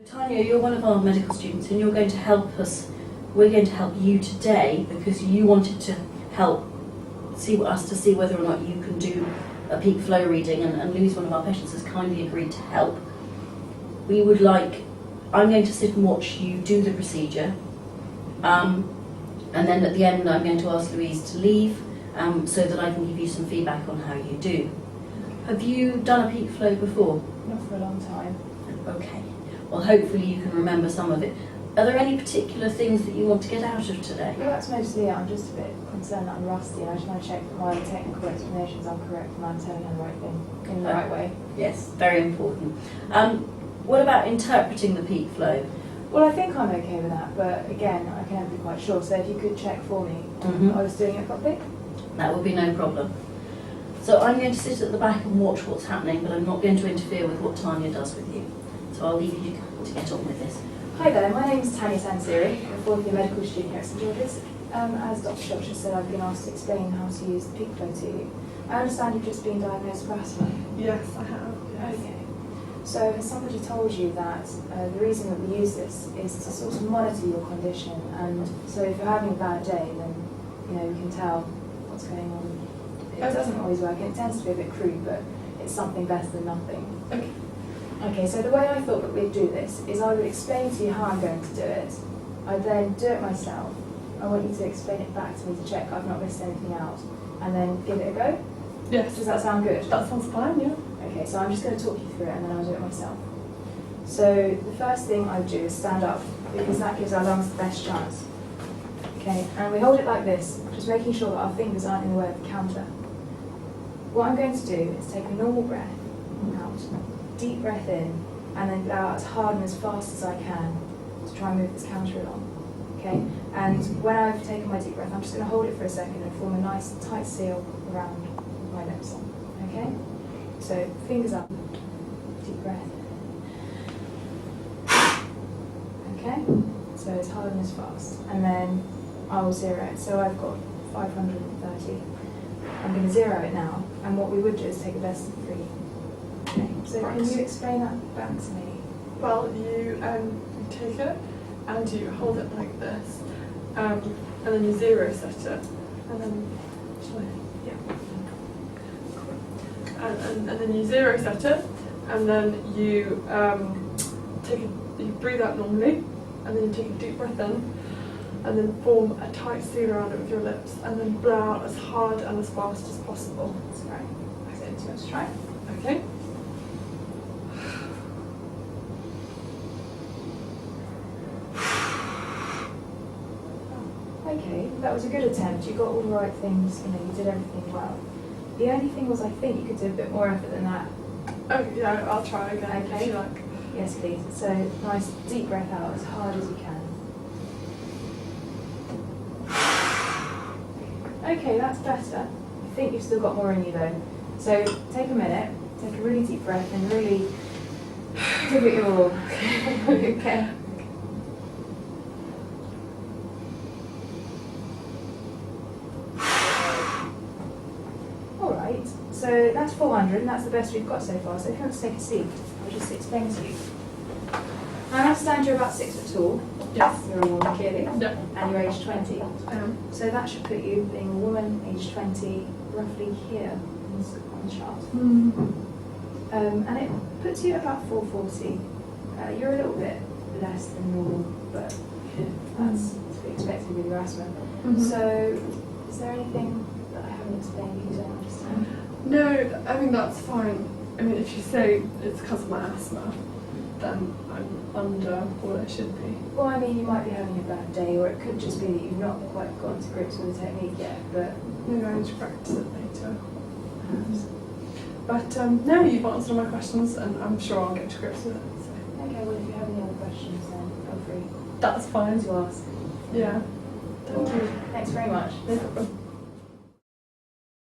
Tanya, you're one of our medical students and you're going to help us. We're going to help you today because you wanted to help us to see whether or not you can do a peak flow reading, and Louise, one of our patients, has kindly agreed to help. I'm going to sit and watch you do the procedure, and then at the end I'm going to ask Louise to leave so that I can give you some feedback on how you do. Have you done a peak flow before? Not for a long time. Okay. Well, hopefully you can remember some of it. Are there any particular things that you want to get out of today? Well, that's mostly it. I'm just a bit concerned that I'm rusty, and I just want to check that my technical explanations are correct and I'm telling her the right thing in the right way. Yes, very important. What about interpreting the peak flow? Well, I think I'm okay with that, but again, I can never be quite sure. So if you could check for me, I was doing it properly. That would be no problem. So I'm going to sit at the back and watch what's happening, but I'm not going to interfere with what Tanya does with you. So I'll leave you to get on with this. Hi there, my name is Tanya Sansiri. I'm a fourth year medical student here at St George's. As Dr. Shropshire said, I've been asked to explain how to use the peak flow to you. I understand you've just been diagnosed with asthma. Yes, I have. Yes. Okay. So has somebody told you that the reason that we use this is to sort of monitor your condition, and so if you're having a bad day, then we can tell what's going on. It doesn't always work, and it tends to be a bit crude, but it's something better than nothing. Okay. Okay, so the way I thought that we'd do this is I would explain to you how I'm going to do it. I'd then do it myself. I want you to explain it back to me to check I've not missed anything out, and then give it a go. Yes. Does that sound good? That sounds fine, yeah. Okay, so I'm just going to talk you through it and then I'll do it myself. So the first thing I do is stand up, because that gives our lungs the best chance. Okay, and we hold it like this, just making sure that our fingers aren't in the way of the counter. What I'm going to do is take a normal breath out, deep breath in, and then blow out as hard and as fast as I can to try and move this counter along. Okay, and when I've taken my deep breath, I'm just going to hold it for a second and form a nice tight seal around my lips. Okay, so fingers up, deep breath. Okay, so as hard and as fast, and then I will zero it. So I've got 530. I'm going to zero it now, and what we would do is take a less than 3. Okay, so Right. can you explain that back to me? Well, you take it and you hold it like this, and then you zero set it, and then and then you zero set it, and then you you breathe out normally, and then you take a deep breath in, and then form a tight seal around it with your lips, and then blow out as hard and as fast as possible. That's right. So let's try. Okay. Okay, that was a good attempt. You got all the right things, you did everything well. The only thing was I think you could do a bit more effort than that. Oh yeah, I'll try again if you like. Yes, please. So nice deep breath out as hard as you can. Okay, that's better. I think you've still got more in you though. So take a minute, take a really deep breath and really give it your all. Okay. Alright, so that's 400 and that's the best we've got so far. So if you want to take a seat, I'll just explain to you. I understand you're about 6 foot tall. Yes. You're a woman, clearly. Yeah. And you're aged 20. So So that should put you, being a woman, aged 20, roughly here on the chart. And it puts you at about 440. You're a little bit less than normal, but that's to be expected with your asthma. So, is there anything that I haven't explained that you don't understand? No, I mean that's fine. I mean if you say it's because of my asthma, then I'm under what I should be. Well, I mean, you might be having a bad day, or it could just be that you've not quite gotten to grips with the technique yet, but... Maybe I need to practice it later. But no, you've answered all my questions and I'm sure I'll get to grips with it. So. Okay, well, if you have any other questions, then feel free That's fine. to ask. Yeah. Thank you. Thanks very much. No problem.